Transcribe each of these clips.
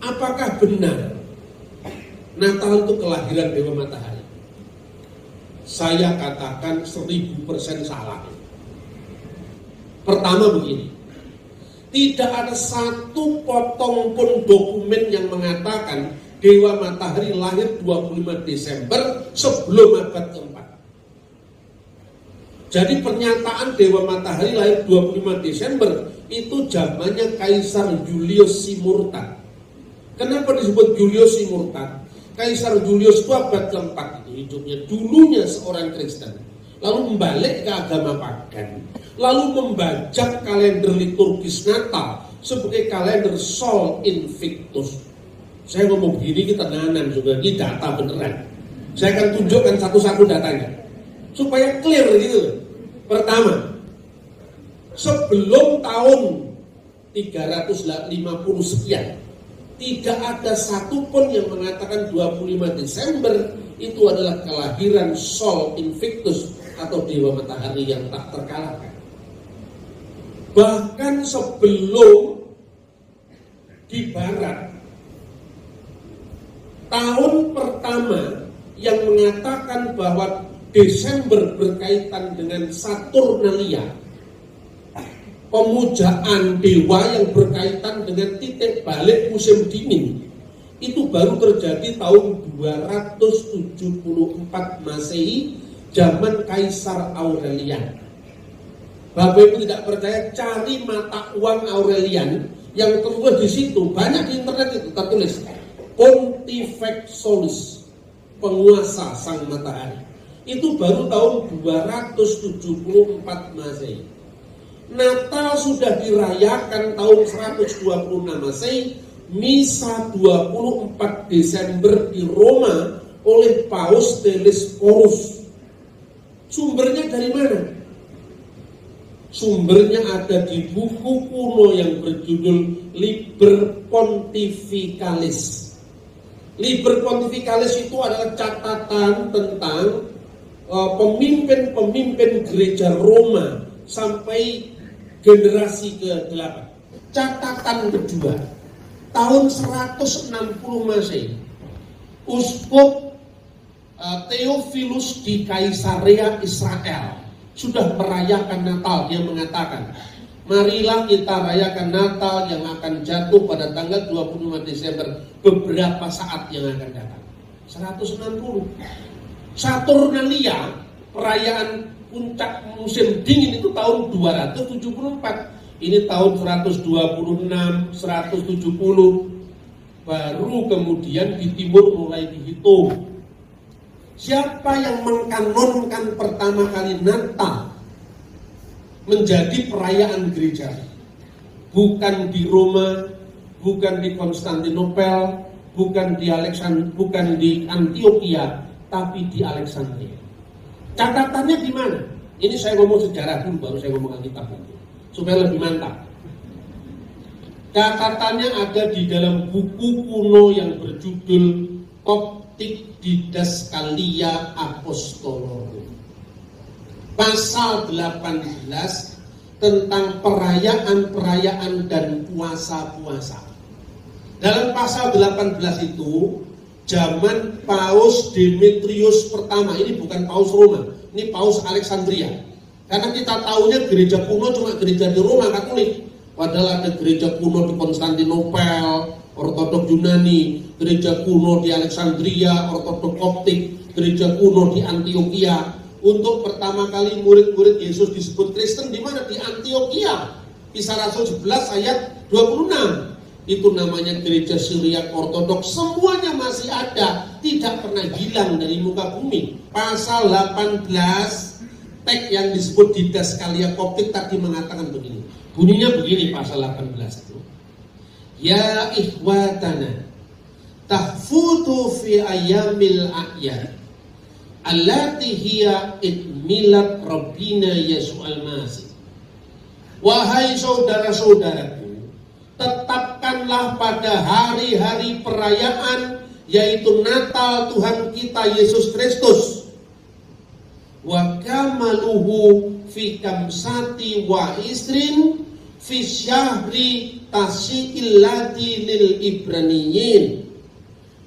apakah benar Natal itu kelahiran Dewa Matahari? Saya katakan 1000% salah. Pertama begini, tidak ada satu potong pun dokumen yang mengatakan Dewa Matahari lahir 25 Desember sebelum abad keempat. Jadi pernyataan Dewa Matahari lahir 25 Desember itu zamannya Kaisar Julius Simurtan. Kenapa disebut Julius Simurtan? Kaisar Julius itu abad keempat itu hidupnya, dulunya seorang Kristen, lalu membalik ke agama pagan, lalu membajak kalender liturgis Natal sebagai kalender Sol Invictus. Saya ngomong begini kita nanan juga, ini data beneran. Saya akan tunjukkan satu-satu datanya supaya clear gitu. Pertama, sebelum tahun 350 sekian, tidak ada satupun yang mengatakan 25 Desember itu adalah kelahiran Sol Invictus atau Dewa Matahari yang tak terkalahkan. Bahkan sebelum di Barat, tahun pertama yang mengatakan bahwa Desember berkaitan dengan Saturnalia, pemujaan dewa yang berkaitan dengan titik balik musim dingin, itu baru terjadi tahun 274 Masehi, zaman Kaisar Aurelian. Bapak Ibu tidak percaya, cari mata uang Aurelian yang tertulis di situ, banyak di internet itu tertulis Pontifex Solis, penguasa sang matahari. Itu baru tahun 274 Masehi. Natal sudah dirayakan tahun 126 Masehi, Misa 24 Desember di Roma oleh Paus Telesphorus. Sumbernya dari mana? Sumbernya ada di buku kuno yang berjudul Liber Pontificalis. Liber Pontificalis itu adalah catatan tentang pemimpin-pemimpin gereja Roma sampai generasi ke-8. Catatan kedua, tahun 160 Masehi, Uskup Theophilus di Kaisarea Israel sudah merayakan Natal. Dia mengatakan, marilah kita rayakan Natal yang akan jatuh pada tanggal 25 Desember beberapa saat yang akan datang. 160. Saturnalia, perayaan puncak musim dingin itu tahun 274. Ini tahun 126, 170. Baru kemudian di timur mulai dihitung. Siapa yang mengkanonkan pertama kali Natal menjadi perayaan gereja? Bukan di Roma, bukan di Konstantinopel, bukan di Antioquia, tapi di Alexandria. Catatannya di mana? Ini saya ngomong sejarah dulu, baru saya ngomong Alkitab nanti, supaya lebih mantap. Catatannya ada di dalam buku kuno yang berjudul Coptic Didascalia Apostolorum. Pasal 18 tentang perayaan-perayaan dan puasa-puasa. Dalam pasal 18 itu, zaman Paus Demetrius pertama, ini bukan Paus Roma, ini Paus Alexandria. Karena kita tahunya gereja kuno cuma gereja di Roma Katolik, padahal ada gereja kuno di Konstantinopel, Ortodok Yunani, gereja kuno di Alexandria, Ortodok Koptik, gereja kuno di Antioquia. Untuk pertama kali murid-murid Yesus disebut Kristen di mana? Di Antioquia. Kisah Rasul 11 ayat 26. Itu namanya gereja Syriak Ortodoks. Semuanya masih ada, tidak pernah hilang dari muka bumi. Pasal 18 teks yang disebut Didascalia Koptik tadi mengatakan begini. Bunyinya begini pasal 18 itu. Ya ikhwatana, tahfutu fi ayyamil a'yad allati hiya milad Rabbina Yesus al-Masih. Wahai saudara-saudaraku, tetapkanlah pada hari-hari perayaan, yaitu Natal Tuhan kita Yesus Kristus. Wa kamaluhu fi kamsati wa isrin fi syahri tasi'il lati lil ibraniyin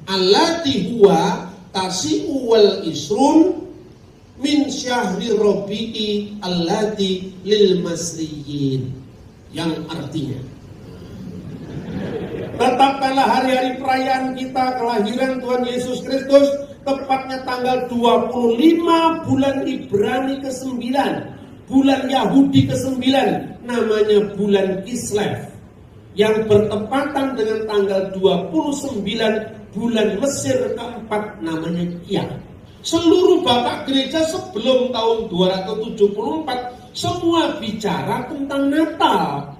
allati huwa tasi'u wal isrun min syahri rabi'i allati lil masriyin, yang artinya tetapkanlah hari-hari perayaan kita kelahiran Tuhan Yesus Kristus tepatnya tanggal 25 bulan Ibrani ke-9, bulan Yahudi ke-9, namanya bulan Kislev, yang bertepatan dengan tanggal 29 bulan Mesir ke-4, namanya Kiyah. Seluruh bapak gereja sebelum tahun 274 semua bicara tentang Natal.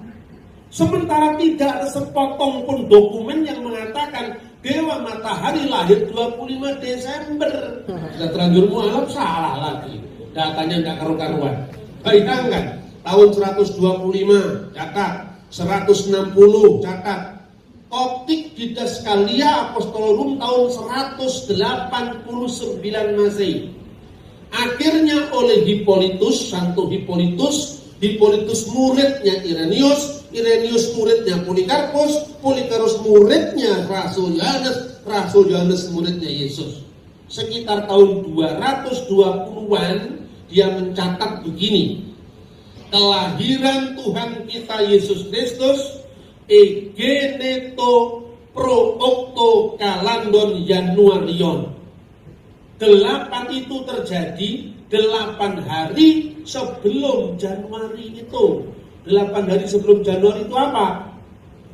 Sementara tidak ada sepotong pun dokumen yang mengatakan Dewa Matahari lahir 25 Desember. Sudah terlanjur mualaf, salah lagi. Datanya tidak karu-karuan. Bayangkan, tahun 125 catat, 160 catat. Koptik Didaskalia Apostolorum tahun 189 Masehi. Akhirnya oleh Hippolytus, Santo Hippolytus muridnya Irenaeus, Irenaeus muridnya Polikarpus, Polikarpus muridnya Rasul Yohanes muridnya Yesus. Sekitar tahun 220-an dia mencatat begini: kelahiran Tuhan kita Yesus Kristus egeneto pro octo kalandon Januarion. 8 itu terjadi 8 hari sebelum Januari itu. 8 hari sebelum Januari itu apa?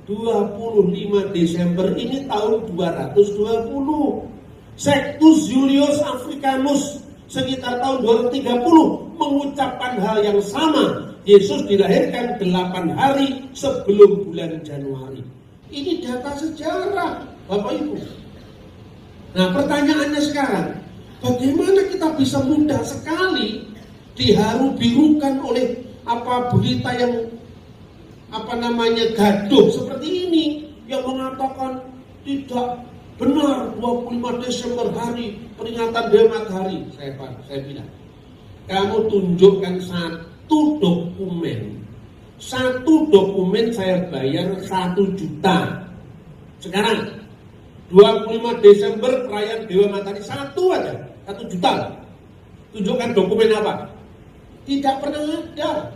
25 Desember ini tahun 220. Sextus Julius Africanus sekitar tahun 230 mengucapkan hal yang sama. Yesus dilahirkan 8 hari sebelum bulan Januari. Ini data sejarah, Bapak Ibu. Nah, pertanyaannya sekarang, bagaimana kita bisa mudah sekali diharu-birukan oleh berita yang gaduh seperti ini, yang mengatakan tidak benar 25 Desember hari peringatan Dewa Matahari. Saya bilang, kamu tunjukkan satu dokumen saya bayar 1 juta. Sekarang 25 Desember perayaan Dewa Matahari, satu aja, 1 juta. Tunjukkan dokumen apa? Tidak pernah ada.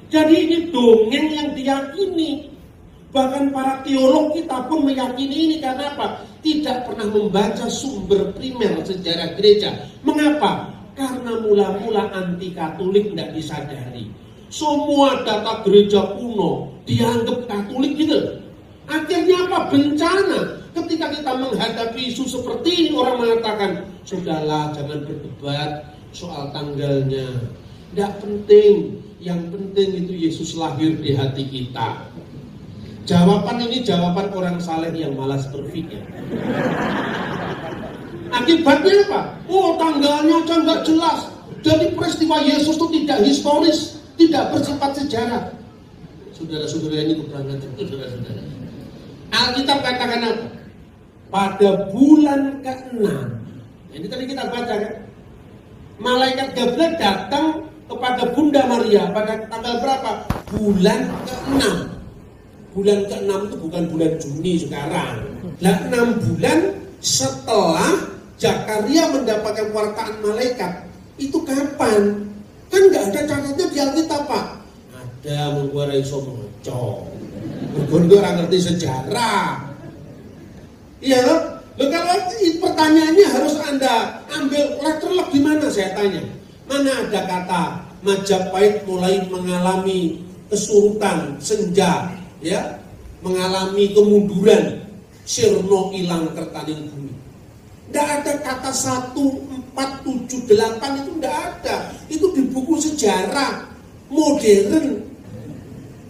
Jadi ini dongeng yang diyakini. Bahkan para teolog kita pun meyakini ini. Karena apa? Tidak pernah membaca sumber primer sejarah gereja. Mengapa? Karena mula-mula anti Katolik tidak disadari. Semua data gereja kuno dianggap Katolik gitu. Akhirnya apa? Bencana. Ketika kita menghadapi isu seperti ini, orang mengatakan, sudahlah, jangan berdebat soal tanggalnya. Tidak penting. Yang penting itu Yesus lahir di hati kita. Jawaban ini jawaban orang saleh yang malas berpikir. Akibatnya apa? Oh, tanggalnya aja nggak jelas. Jadi peristiwa Yesus itu tidak historis, tidak bersifat sejarah. Saudara-saudara, ini kebenaran, saudara-saudara. Alkitab katakan apa? Pada bulan ke-6. Ini tadi kita baca kan? Malaikat Gabriel datang kepada Bunda Maria pada tanggal berapa? Bulan ke-6. Bulan ke-6 itu bukan bulan Juni sekarang. Nah, 6 bulan setelah Zakaria mendapatkan wartaan malaikat. Itu kapan? Kan nggak ada catatnya di Alkitab, Pak. Ada, menggunakan iso moco. Menggunakan orang ngerti sejarah. Iya loh. Kalau pertanyaannya harus Anda ambil letterlock di mana, saya tanya. Mana ada kata Majapahit mulai mengalami kesurutan, senja, ya, mengalami kemunduran, sirno ilang kertaning bumi. Tidak ada kata 1478 itu tidak ada. Itu di buku sejarah modern.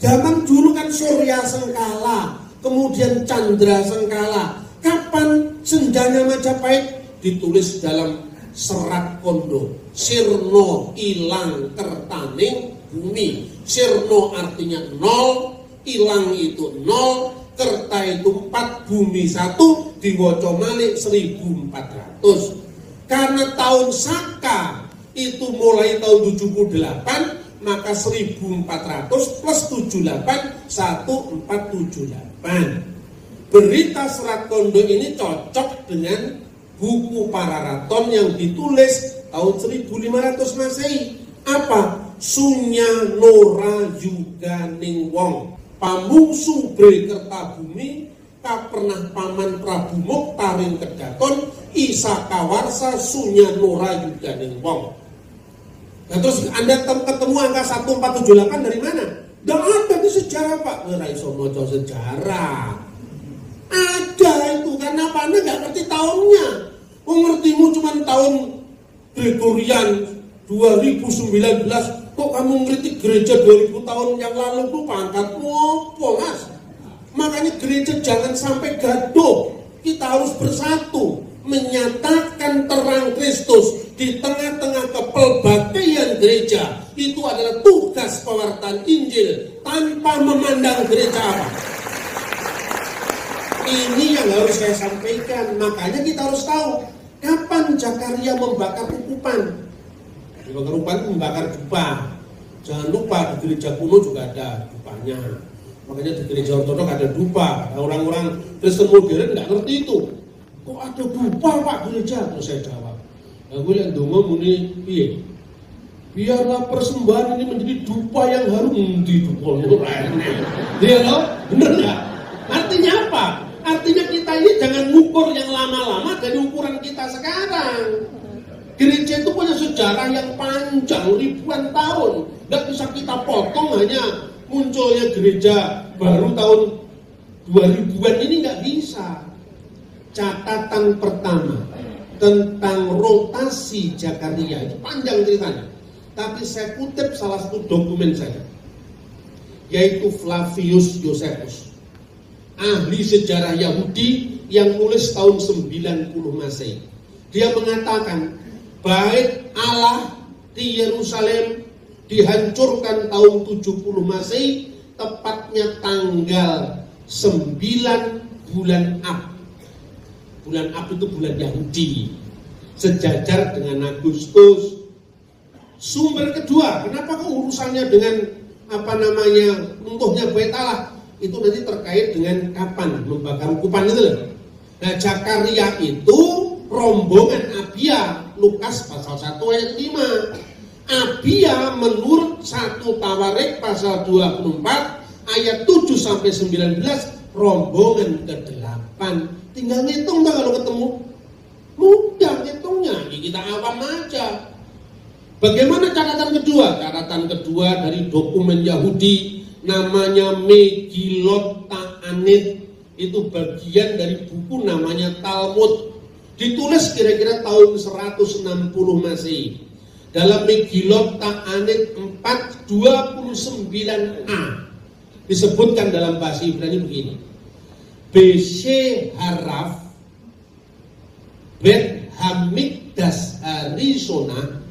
Zaman dulu kan Surya Sengkala, kemudian Chandra Sengkala. Kapan senjanya Majapahit? Ditulis dalam serat kondo. Sirno ilang kertaning bumi. Sirno artinya 0, ilang itu 0, kerta itu 4, bumi 1, diwaca malih 1400. Karena tahun Saka itu mulai tahun 78, maka 1400 plus 78 1478. Berita Serat Kondo ini cocok dengan buku Pararaton yang ditulis tahun 1500 Masehi. Apa? Sunya Nora Yuganing Wong Pamungsu Bre Kertabumi Kapernah Paman Prabu Moktaring Kedaton Isa Kawarsa Sunya Nora Yuganing Wong. Nah, terus Anda ketemu angka 1478 dari mana? Nggak ada di sejarah, Pak. Raiso moco sejarah. Ada itu, karena apa? Anda nggak ngerti tahunnya. Ngertimu cuma tahun Gregorian 2019. Kok kamu ngeritik gereja 2000 tahun yang lalu tuh pangkatmu apa, Mas? Makanya gereja jangan sampai gaduh. Kita harus bersatu, menyatakan terang Kristus di tengah-tengah kepelbagaian gereja. Itu adalah tugas pewartaan Injil tanpa memandang gereja apa. Ini yang harus saya sampaikan. Makanya kita harus tahu kapan Zakaria membakar ukupan. Membakar ukupan itu membakar dupa. Jangan lupa di gereja kuno juga ada dupanya. Makanya di gereja ortodok ada dupa. Nah, orang-orang Kristen modern nggak ngerti itu. Kok ada dupa, Pak, gereja? Terus saya jawab. Nah, gue lihat dongo muni piye? Biarlah persembahan ini menjadi dupa yang harum di dupa. Iya loh, bener nggak? Artinya apa? Artinya kita ini jangan ngukur yang lama-lama dari ukuran kita sekarang. Gereja itu punya sejarah yang panjang, ribuan tahun. Nggak bisa kita potong hanya munculnya gereja baru tahun 2000-an ini, nggak bisa. Catatan pertama tentang rotasi Zakaria itu panjang ceritanya. Tapi saya kutip salah satu dokumen saya, yaitu Flavius Josephus, ahli sejarah Yahudi yang nulis tahun 90 Masehi. Dia mengatakan bait Allah di Yerusalem dihancurkan tahun 70 Masehi, tepatnya tanggal 9 bulan Ab. Bulan Ab itu bulan Yahudi, sejajar dengan Agustus. Sumber kedua, kenapa kok urusannya dengan runtuhnya bait Allah? Itu nanti terkait dengan kapan membakar ukupan itu loh. Nah, Zakaria itu rombongan Abia, Lukas pasal 1 ayat 5. Abia menurut 1 Tawarik pasal 24 ayat 7 sampai 19, rombongan ke-8. Tinggal ngitung dah kalau ketemu. Mudah ngitungnya, kita awam aja. Bagaimana catatan kedua? Catatan kedua dari dokumen Yahudi namanya Megillot Ta'anit. Itu bagian dari buku namanya Talmud. Ditulis kira-kira tahun 160 Masehi. Dalam Megillot Ta'anit 4:29a disebutkan dalam bahasa Ibrani begini. Beshe haraf Bet Hamikdas Harisona,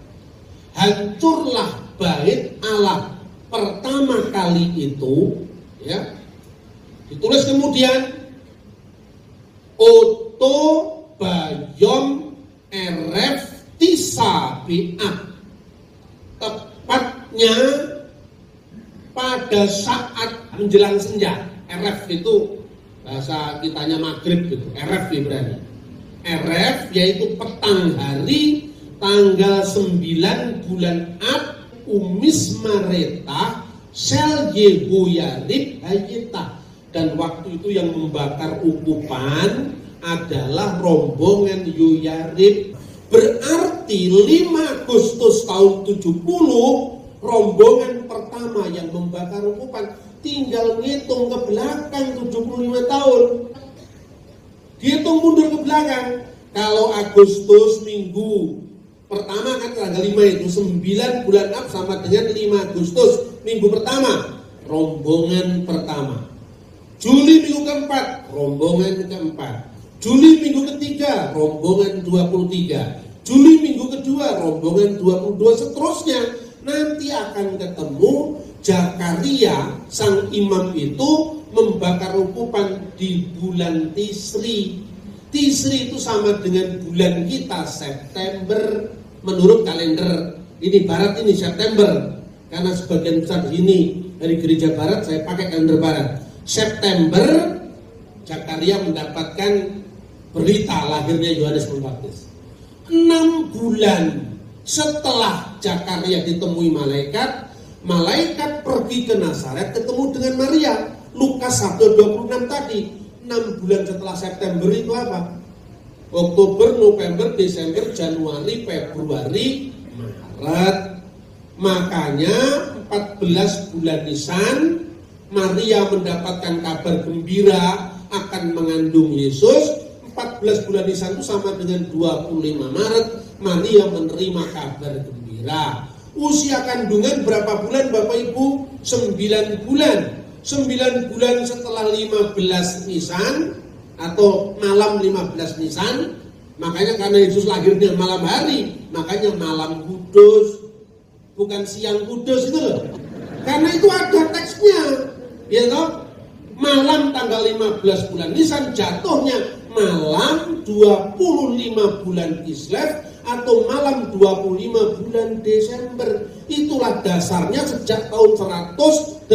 hancurlah bait Allah pertama kali itu, ya. Ditulis kemudian Oto Bayom Eref Tisa Bi'at, tepatnya pada saat menjelang senja. Eref itu bahasa kitanya maghrib gitu, Eref Ibrani. Eref yaitu petang hari tanggal 9 bulan Ab, Umis Mareta Sel Yehoyarib Hayeta. Dan waktu itu yang membakar ukupan adalah rombongan Yoyarib. Berarti 5 Agustus tahun 70 rombongan pertama yang membakar ukupan. Tinggal ngitung ke belakang 75 tahun. Dihitung mundur ke belakang. Kalau Agustus minggu pertama kan tanggal 5 itu 9 bulan Ab sama dengan 5 Agustus minggu pertama, rombongan pertama. Juli minggu keempat, rombongan keempat. Juli minggu ketiga, rombongan 23. Juli minggu kedua, rombongan 22, seterusnya. Nanti akan ketemu Zakaria, sang imam itu membakar ukupan di bulan Tisri. Tisri itu sama dengan bulan kita, September menurut kalender. Ini barat, ini September. karena sebagian besar ini dari gereja barat, saya pakai kalender barat. September Zakaria mendapatkan berita lahirnya Yohanes Pembaptis. 6 bulan setelah Zakaria ditemui malaikat, malaikat pergi ke Nazaret ketemu dengan Maria. Lukas 1:26 tadi. 6 bulan setelah September itu apa? Oktober, November, Desember, Januari, Februari, Maret. Makanya 14 bulan Nisan Maria mendapatkan kabar gembira akan mengandung Yesus. 14 bulan Nisan itu sama dengan 25 Maret Maria menerima kabar gembira. Usia kandungan berapa bulan Bapak Ibu? 9 bulan. 9 bulan setelah 15 Nisan atau malam 15 Nisan. Makanya karena Yesus lahirnya malam hari, makanya malam kudus, bukan siang kudus itu loh. Karena itu ada teksnya, ya toh. Malam tanggal 15 bulan Nisan jatuhnya malam 25 bulan Kislev atau malam 25 bulan Desember. Itulah dasarnya sejak tahun 189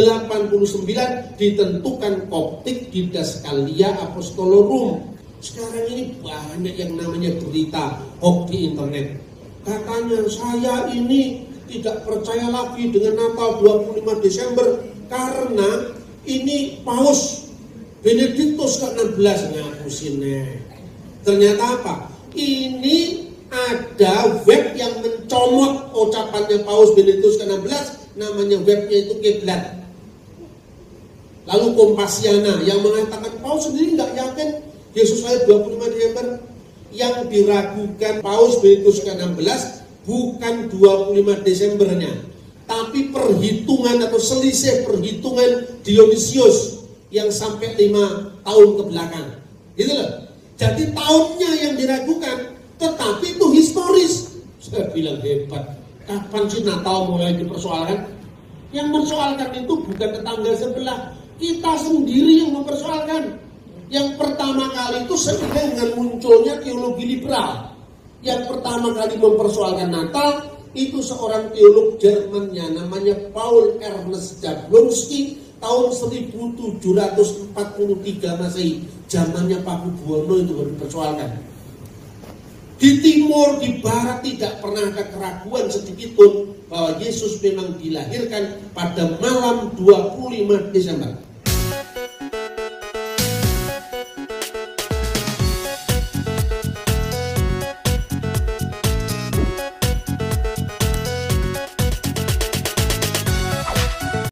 ditentukan Koptik Didaskalia Apostolorum. Sekarang ini banyak yang namanya berita hoax di internet. Katanya saya ini tidak percaya lagi dengan Natal 25 Desember karena ini Paus Benediktus ke-16 ngapusin. Ternyata apa? Ini ada web yang mencomot ucapannya Paus Benediktus ke-16, namanya webnya itu Kiblat. Lalu Kompasiana yang mengatakan Paus sendiri nggak yakin Yesus lahir 25 Desember. Yang diragukan Paus Benediktus ke-16 bukan 25 Desembernya, tapi perhitungan atau selisih perhitungan Dionysius yang sampai 5 tahun ke belakang. Gitu loh. Jadi tahunnya yang diragukan, tetapi itu historis. Saya bilang hebat. Kapan sih Natal mulai dipersoalkan? Yang mempersoalkan itu bukan tetangga sebelah, kita sendiri yang mempersoalkan. Yang pertama kali itu seiring dengan munculnya teologi liberal. Yang pertama kali mempersoalkan Natal itu seorang teolog Jermannya namanya Paul Ernst Jablonski tahun 1743 Masehi. Zamannya Paku Buwono itu baru dipersoalkan. Di timur, di barat tidak pernah ada keraguan sedikitpun bahwa Yesus memang dilahirkan pada malam 25 Desember.